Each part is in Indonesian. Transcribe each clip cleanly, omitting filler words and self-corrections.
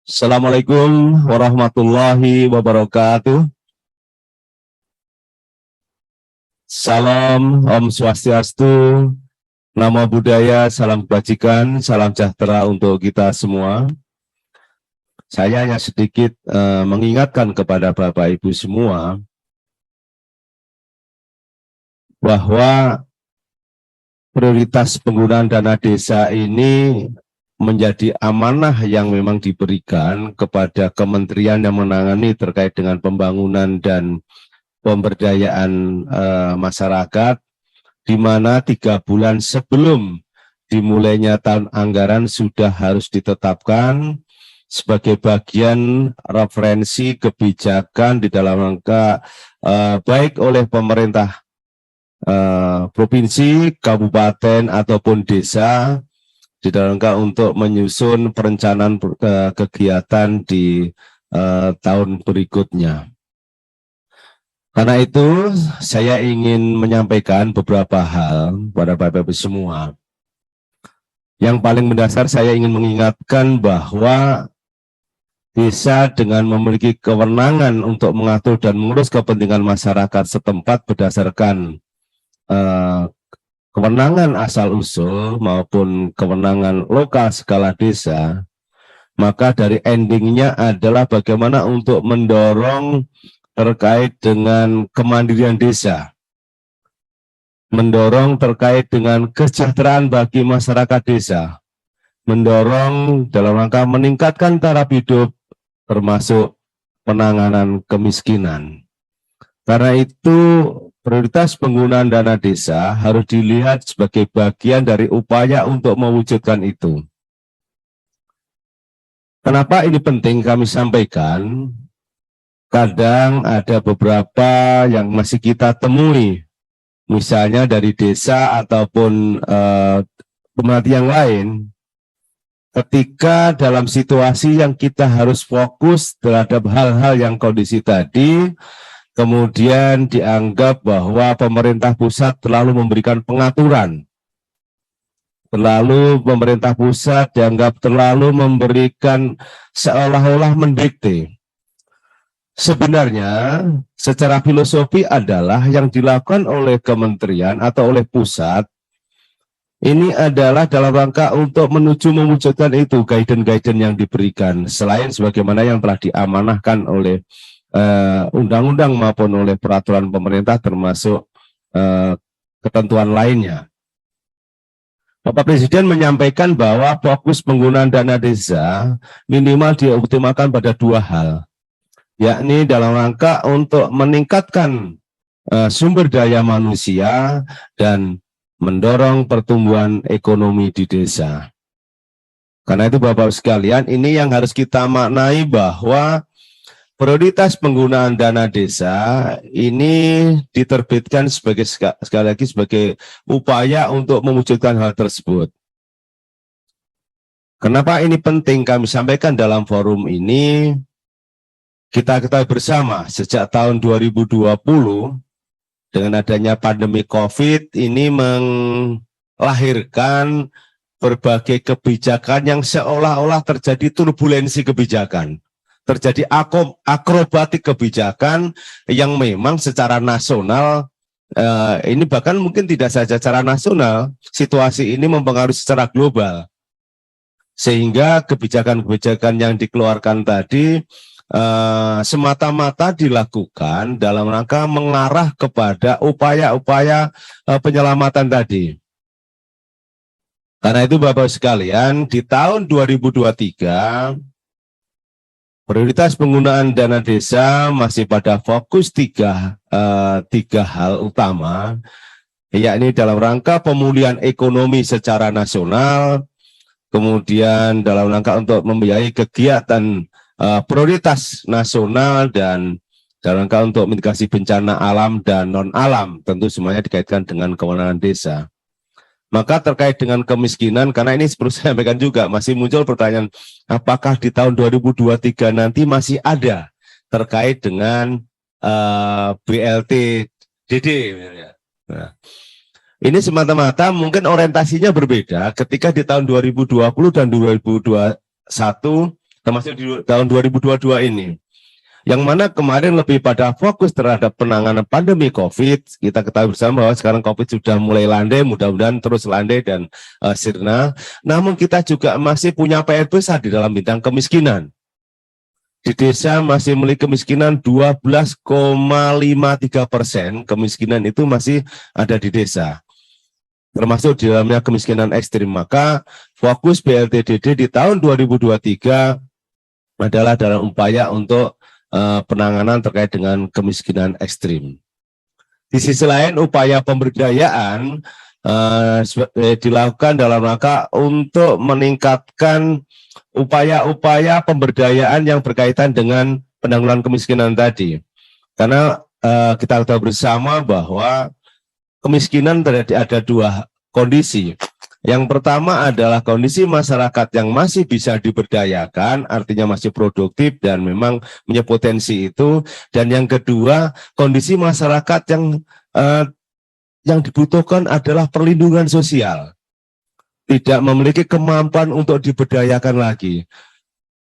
Assalamualaikum warahmatullahi wabarakatuh. Salam Om Swastiastu, Namo Buddhaya, salam kebajikan, salam sejahtera untuk kita semua. Saya hanya sedikit mengingatkan kepada Bapak Ibu semua bahwa prioritas penggunaan dana desa ini menjadi amanah yang memang diberikan kepada kementerian yang menangani terkait dengan pembangunan dan pemberdayaan masyarakat, di mana 3 bulan sebelum dimulainya tahun anggaran sudah harus ditetapkan sebagai bagian referensi kebijakan di dalam rangka baik oleh pemerintah provinsi, kabupaten ataupun desa di dalam rangka untuk menyusun perencanaan kegiatan di tahun berikutnya. Karena itu, saya ingin menyampaikan beberapa hal kepada Bapak-Ibu semua. Yang paling mendasar, saya ingin mengingatkan bahwa desa dengan memiliki kewenangan untuk mengatur dan mengurus kepentingan masyarakat setempat berdasarkan kewenangan asal-usul maupun kewenangan lokal skala desa, maka dari endingnya adalah bagaimana untuk mendorong terkait dengan kemandirian desa, mendorong terkait dengan kesejahteraan bagi masyarakat desa, mendorong dalam rangka meningkatkan taraf hidup termasuk penanganan kemiskinan. Karena itu prioritas penggunaan dana desa harus dilihat sebagai bagian dari upaya untuk mewujudkan itu. Kenapa ini penting kami sampaikan? Kadang ada beberapa yang masih kita temui, misalnya dari desa ataupun pemerintah yang lain, ketika dalam situasi yang kita harus fokus terhadap hal-hal yang kondisi tadi, kemudian dianggap bahwa pemerintah pusat terlalu memberikan pengaturan, terlalu pemerintah pusat dianggap terlalu memberikan seolah-olah mendikte. Sebenarnya secara filosofi adalah yang dilakukan oleh kementerian atau oleh pusat ini adalah dalam rangka untuk mewujudkan itu guidance-guidance yang diberikan, selain sebagaimana yang telah diamanahkan oleh undang-undang maupun oleh peraturan pemerintah termasuk ketentuan lainnya. Bapak Presiden menyampaikan bahwa fokus penggunaan dana desa minimal dioptimalkan pada 2 hal, yakni dalam rangka untuk meningkatkan sumber daya manusia dan mendorong pertumbuhan ekonomi di desa. Karena itu Bapak sekalian, ini yang harus kita maknai bahwa prioritas penggunaan dana desa ini diterbitkan sebagai sekali lagi sebagai upaya untuk mewujudkan hal tersebut. Kenapa ini penting kami sampaikan dalam forum ini? Kita ketahui bersama sejak tahun 2020 dengan adanya pandemi COVID ini melahirkan berbagai kebijakan yang seolah-olah terjadi turbulensi kebijakan, terjadi akrobatik kebijakan yang memang secara nasional ini bahkan mungkin tidak saja secara nasional, situasi ini mempengaruhi secara global, sehingga kebijakan-kebijakan yang dikeluarkan tadi semata-mata dilakukan dalam rangka mengarah kepada upaya-upaya penyelamatan tadi. Karena itu Bapak sekalian, di tahun 2023 prioritas penggunaan dana desa masih pada fokus tiga hal utama, yakni dalam rangka pemulihan ekonomi secara nasional, kemudian dalam rangka untuk membiayai kegiatan prioritas nasional, dan dalam rangka untuk mitigasi bencana alam dan non-alam, tentu semuanya dikaitkan dengan kewenangan desa. Maka terkait dengan kemiskinan, karena ini perlu saya sampaikan juga, masih muncul pertanyaan, apakah di tahun 2023 nanti masih ada terkait dengan BLT DD. Nah, ini semata-mata mungkin orientasinya berbeda ketika di tahun 2020 dan 2021 termasuk di tahun 2022 ini. Yang mana kemarin lebih pada fokus terhadap penanganan pandemi COVID. Kita ketahui bersama bahwa sekarang COVID sudah mulai landai, mudah-mudahan terus landai dan sirna. Namun kita juga masih punya PR besar di dalam bidang kemiskinan. Di desa masih memiliki kemiskinan 12,53%. Kemiskinan itu masih ada di desa, termasuk di dalamnya kemiskinan ekstrim. Maka fokus BLTDD di tahun 2023 adalah dalam upaya untuk penanganan terkait dengan kemiskinan ekstrim. Di sisi lain, upaya pemberdayaan dilakukan dalam rangka untuk meningkatkan upaya-upaya pemberdayaan yang berkaitan dengan penanggulangan kemiskinan tadi. Karena kita tahu bersama bahwa kemiskinan ada dua kondisi. Yang pertama adalah kondisi masyarakat yang masih bisa diberdayakan, artinya masih produktif dan memang punya potensi itu. Dan yang kedua, kondisi masyarakat yang dibutuhkan adalah perlindungan sosial, tidak memiliki kemampuan untuk diberdayakan lagi.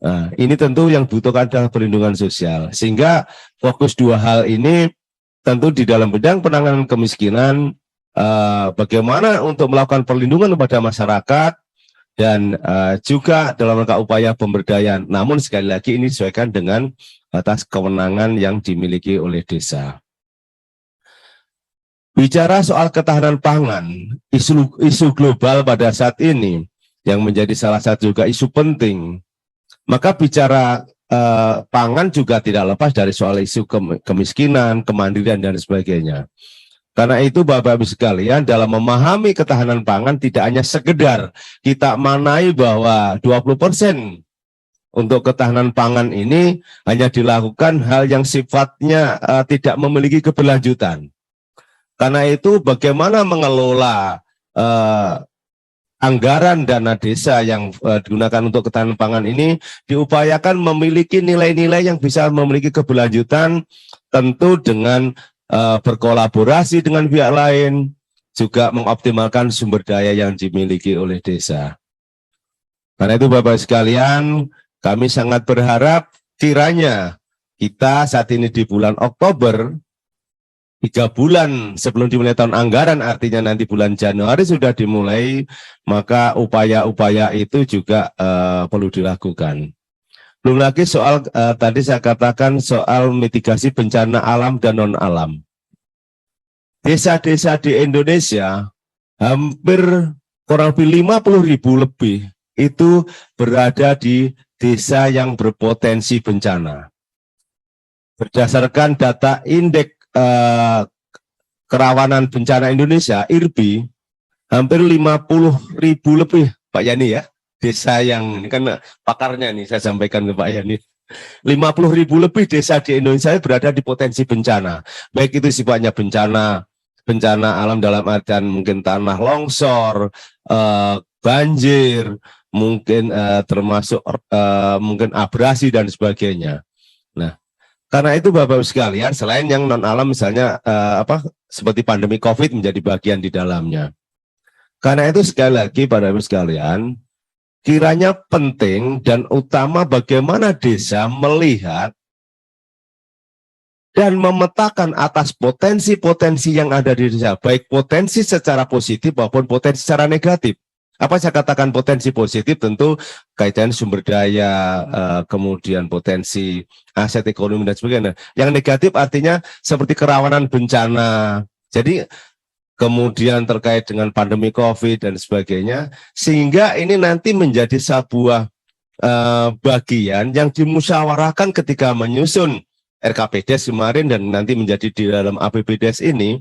Nah, ini tentu yang dibutuhkan adalah perlindungan sosial. Sehingga fokus dua hal ini tentu di dalam bidang penanganan kemiskinan, bagaimana untuk melakukan perlindungan kepada masyarakat dan juga dalam rangka upaya pemberdayaan. Namun sekali lagi ini disesuaikan dengan batas kewenangan yang dimiliki oleh desa. Bicara soal ketahanan pangan, isu global pada saat ini yang menjadi salah satu juga isu penting. Maka bicara pangan juga tidak lepas dari soal isu kemiskinan, kemandirian dan sebagainya. Karena itu Bapak-Ibu sekalian, dalam memahami ketahanan pangan tidak hanya sekedar kita manai bahwa 20% untuk ketahanan pangan ini hanya dilakukan hal yang sifatnya tidak memiliki keberlanjutan. Karena itu bagaimana mengelola anggaran dana desa yang digunakan untuk ketahanan pangan ini diupayakan memiliki nilai-nilai yang bisa memiliki keberlanjutan, tentu dengan berkolaborasi dengan pihak lain, juga mengoptimalkan sumber daya yang dimiliki oleh desa. Karena itu Bapak sekalian, kami sangat berharap kiranya kita saat ini di bulan Oktober, 3 bulan sebelum dimulai tahun anggaran, artinya nanti bulan Januari sudah dimulai, maka upaya-upaya itu juga perlu dilakukan. Belum lagi soal tadi saya katakan soal mitigasi bencana alam dan non-alam. Desa-desa di Indonesia hampir kurang lebih 50.000 lebih itu berada di desa yang berpotensi bencana. Berdasarkan data Indeks Kerawanan Bencana Indonesia, IRBI, hampir 50.000 lebih, Pak Yani ya. Desa yang, ini kan pakarnya nih, saya sampaikan ke Pak Yani. 50.000 lebih desa di Indonesia berada di potensi bencana. Baik itu sifatnya bencana alam dalam artian mungkin tanah longsor, banjir, mungkin termasuk mungkin abrasi dan sebagainya. Nah, karena itu Bapak-Ibu sekalian, selain yang non-alam misalnya seperti pandemi COVID menjadi bagian di dalamnya. Karena itu sekali lagi Bapak-Ibu sekalian, kiranya penting dan utama bagaimana desa melihat dan memetakan atas potensi-potensi yang ada di desa, baik potensi secara positif maupun potensi secara negatif. Apa saya katakan potensi positif? Tentu kaitan sumber daya, kemudian potensi aset ekonomi dan sebagainya. Yang negatif artinya seperti kerawanan bencana. Jadi kemudian terkait dengan pandemi COVID dan sebagainya, sehingga ini nanti menjadi sebuah bagian yang dimusyawarahkan ketika menyusun RKPDes kemarin dan nanti menjadi di dalam APBDes ini,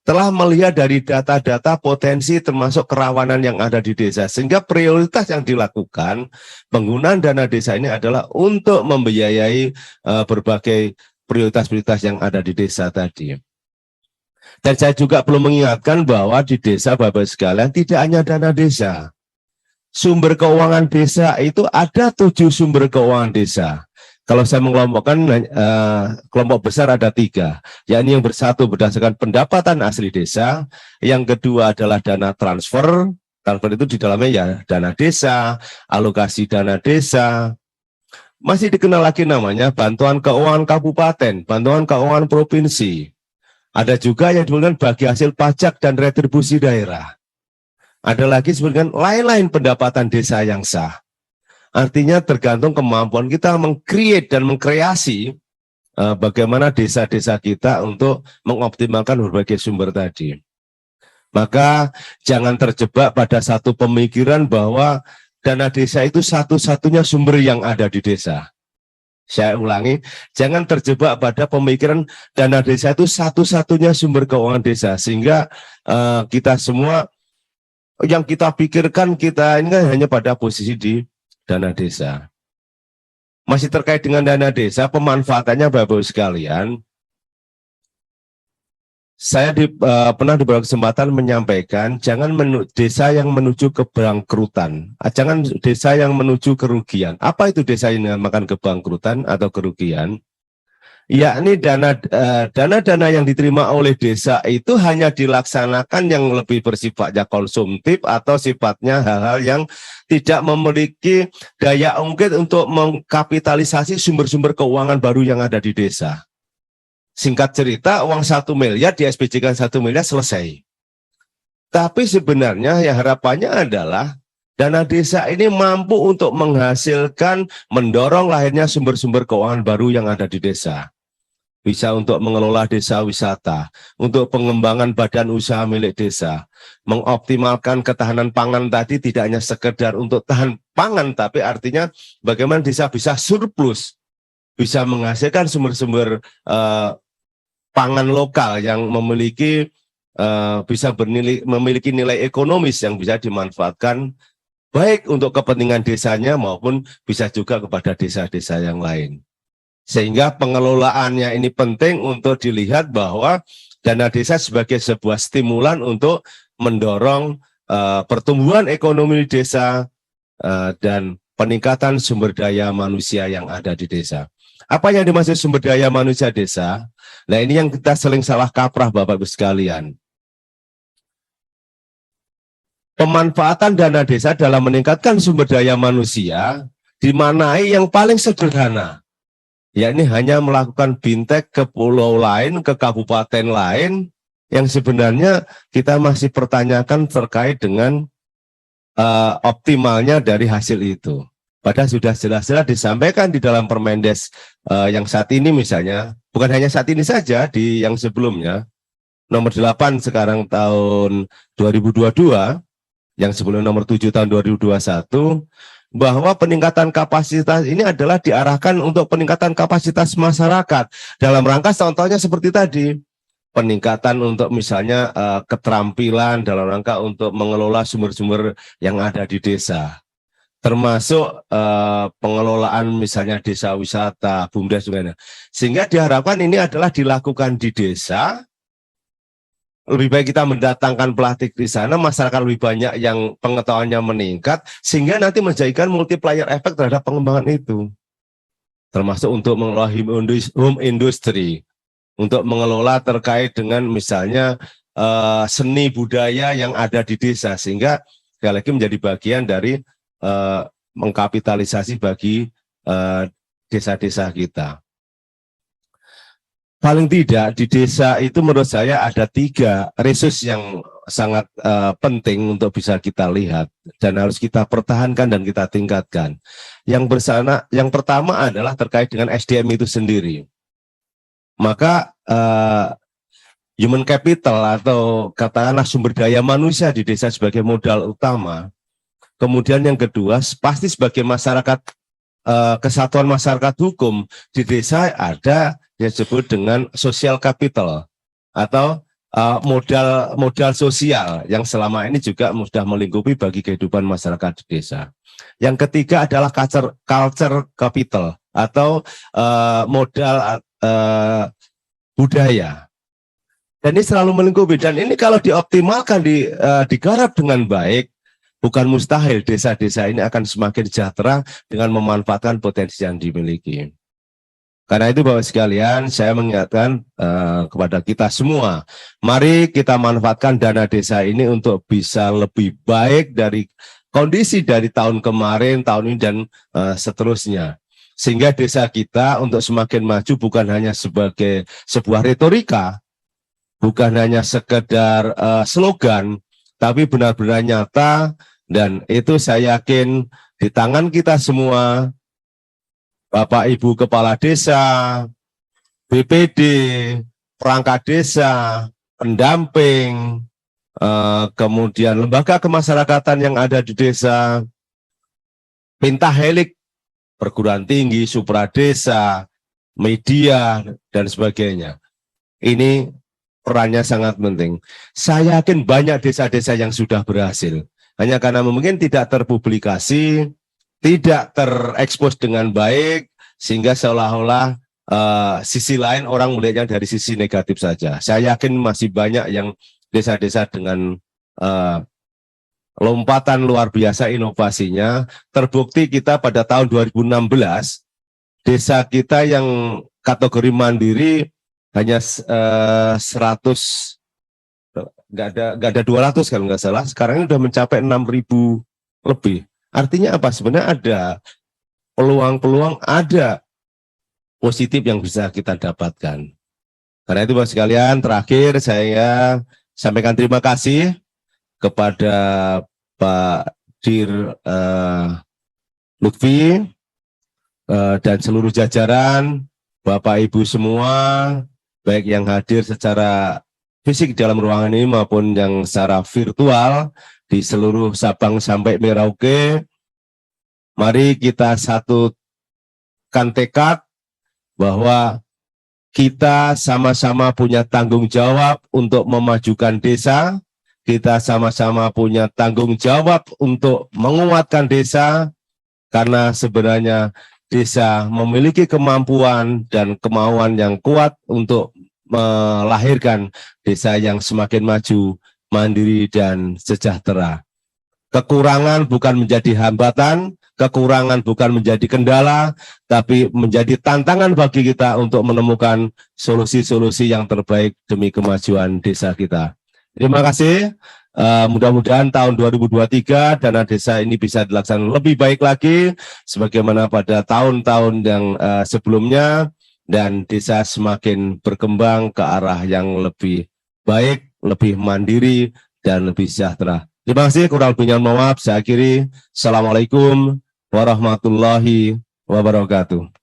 telah melihat dari data-data potensi termasuk kerawanan yang ada di desa, sehingga prioritas yang dilakukan penggunaan dana desa ini adalah untuk membiayai berbagai prioritas-prioritas yang ada di desa tadi. Dan saya juga perlu mengingatkan bahwa di desa Bapak sekalian tidak hanya dana desa. Sumber keuangan desa itu ada 7 sumber keuangan desa. Kalau saya mengelompokkan kelompok besar ada 3, yakni yang bersatu berdasarkan pendapatan asli desa, yang kedua adalah dana transfer itu di dalamnya ya dana desa, alokasi dana desa, Masih dikenal lagi namanya bantuan keuangan kabupaten, bantuan keuangan provinsi. Ada juga yang disebutkan bagi hasil pajak dan retribusi daerah. Ada lagi disebutkan lain-lain pendapatan desa yang sah. Artinya tergantung kemampuan kita meng-create dan mengkreasi bagaimana desa-desa kita untuk mengoptimalkan berbagai sumber tadi. Maka jangan terjebak pada satu pemikiran bahwa dana desa itu satu-satunya sumber yang ada di desa. Saya ulangi, jangan terjebak pada pemikiran dana desa itu satu-satunya sumber keuangan desa, sehingga kita semua yang kita pikirkan kita ini kan hanya pada posisi di dana desa. Masih terkait dengan dana desa, pemanfaatannya Bapak-Ibu sekalian, saya pernah di beberapa kesempatan menyampaikan, jangan desa yang menuju kebangkrutan, jangan desa yang menuju kerugian. Apa itu desa yang dinamakan kebangkrutan atau kerugian? Yakni dana-dana yang diterima oleh desa itu hanya dilaksanakan yang lebih bersifatnya konsumtif atau sifatnya hal-hal yang tidak memiliki daya ungkit untuk mengkapitalisasi sumber-sumber keuangan baru yang ada di desa. Singkat cerita, uang 1 miliar di SPJ-kan 1 miliar selesai. Tapi sebenarnya ya harapannya adalah dana desa ini mampu untuk menghasilkan, mendorong lahirnya sumber-sumber keuangan baru yang ada di desa. Bisa untuk mengelola desa wisata, untuk pengembangan badan usaha milik desa, mengoptimalkan ketahanan pangan tadi tidak hanya sekedar untuk tahan pangan, tapi artinya bagaimana desa bisa surplus, bisa menghasilkan sumber-sumber pangan lokal yang memiliki bisa memiliki nilai ekonomis yang bisa dimanfaatkan baik untuk kepentingan desanya maupun bisa juga kepada desa-desa yang lain. Sehingga pengelolaannya ini penting untuk dilihat bahwa dana desa sebagai sebuah stimulan untuk mendorong pertumbuhan ekonomi di desa dan peningkatan sumber daya manusia yang ada di desa. Apa yang dimaksud sumber daya manusia desa? Nah, ini yang kita sering salah kaprah Bapak-Ibu sekalian. Pemanfaatan dana desa dalam meningkatkan sumber daya manusia dimanai yang paling sederhana, yakni hanya melakukan bintek ke pulau lain, ke kabupaten lain, yang sebenarnya kita masih pertanyakan terkait dengan optimalnya dari hasil itu. Padahal sudah jelas-jelas disampaikan di dalam Permendes yang saat ini misalnya, bukan hanya saat ini saja, di yang sebelumnya, nomor 8 sekarang tahun 2022, yang sebelum nomor 7 tahun 2021, bahwa peningkatan kapasitas ini adalah diarahkan untuk peningkatan kapasitas masyarakat. Dalam rangka contohnya seperti tadi, peningkatan untuk misalnya keterampilan dalam rangka untuk mengelola sumber-sumber yang ada di desa. Termasuk pengelolaan misalnya desa wisata, BUMDes juga. Sehingga diharapkan ini adalah dilakukan di desa. Lebih baik kita mendatangkan pelatih di sana, masyarakat lebih banyak yang pengetahuannya meningkat, sehingga nanti menjadikan multiplier efek terhadap pengembangan itu. Termasuk untuk mengelola home industry, untuk mengelola terkait dengan misalnya seni budaya yang ada di desa, sehingga sekali lagi menjadi bagian dari mengkapitalisasi bagi desa-desa kita. Paling tidak di desa itu menurut saya ada 3 resource yang sangat penting untuk bisa kita lihat dan harus kita pertahankan dan kita tingkatkan. Yang pertama adalah terkait dengan SDM itu sendiri. Maka human capital atau katakanlah sumber daya manusia di desa sebagai modal utama. Kemudian yang kedua, pasti sebagai masyarakat, kesatuan masyarakat hukum di desa ada yang disebut dengan social capital atau modal sosial yang selama ini juga sudah melingkupi bagi kehidupan masyarakat di desa. Yang ketiga adalah culture capital atau modal budaya. Dan ini selalu melingkupi, dan ini kalau dioptimalkan, digarap dengan baik, bukan mustahil desa-desa ini akan semakin sejahtera dengan memanfaatkan potensi yang dimiliki. Karena itu Bapak sekalian, saya mengingatkan kepada kita semua, mari kita manfaatkan dana desa ini untuk bisa lebih baik dari kondisi dari tahun kemarin, tahun ini, dan seterusnya. sehingga desa kita untuk semakin maju bukan hanya sebagai sebuah retorika, bukan hanya sekedar slogan, tapi benar-benar nyata. Dan itu saya yakin di tangan kita semua, Bapak Ibu Kepala Desa, BPD, perangkat desa, pendamping, kemudian lembaga kemasyarakatan yang ada di desa, pentahelik, perguruan tinggi, supradesa, media, dan sebagainya. Ini perannya sangat penting. Saya yakin banyak desa-desa yang sudah berhasil. Hanya karena mungkin tidak terpublikasi, tidak terekspos dengan baik, sehingga seolah-olah sisi lain orang melihatnya dari sisi negatif saja. Saya yakin masih banyak yang desa-desa dengan lompatan luar biasa inovasinya. Terbukti kita pada tahun 2016, desa kita yang kategori mandiri hanya 100, nggak ada 200 kalau nggak salah. Sekarang ini sudah mencapai 6.000 lebih. Artinya apa? Sebenarnya ada peluang-peluang, ada positif yang bisa kita dapatkan. Karena itu Bapak sekalian, terakhir saya sampaikan terima kasih kepada Pak Dir Lutfi dan seluruh jajaran, Bapak Ibu semua, baik yang hadir secara fisik dalam ruangan ini maupun yang secara virtual di seluruh Sabang sampai Merauke. Mari kita satukan tekad bahwa kita sama-sama punya tanggung jawab untuk memajukan desa, kita sama-sama punya tanggung jawab untuk menguatkan desa, karena sebenarnya desa memiliki kemampuan dan kemauan yang kuat untuk melahirkan desa yang semakin maju, mandiri, dan sejahtera. Kekurangan bukan menjadi hambatan, kekurangan bukan menjadi kendala, tapi menjadi tantangan bagi kita untuk menemukan solusi-solusi yang terbaik demi kemajuan desa kita. Terima kasih. Mudah-mudahan tahun 2023 dana desa ini bisa dilaksanakan lebih baik lagi, sebagaimana pada tahun-tahun yang sebelumnya, dan desa semakin berkembang ke arah yang lebih baik, lebih mandiri, dan lebih sejahtera. Terima kasih, kurang lebihnya mohon maaf. Saya akhiri. Assalamualaikum warahmatullahi wabarakatuh.